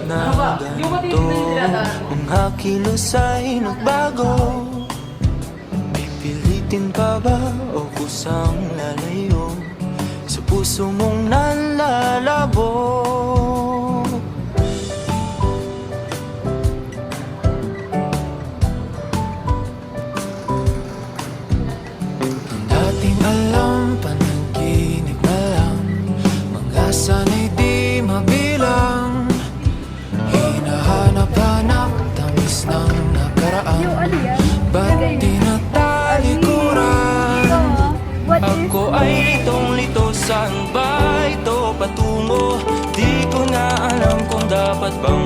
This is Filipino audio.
na ganito. Ang hakilos ay nagbago. Pipilitin pa ba o kusang lalayo sa puso mong nalalabo? Ang dating alam, panaginip na lang. Mga sana'y di mabilang. Hinahanap-hanap, tamis ng nakaraan. Ba't di natalikuran? Ako ay litong-lito, saan ba ito patungo? Di ko na alam kung dapat bang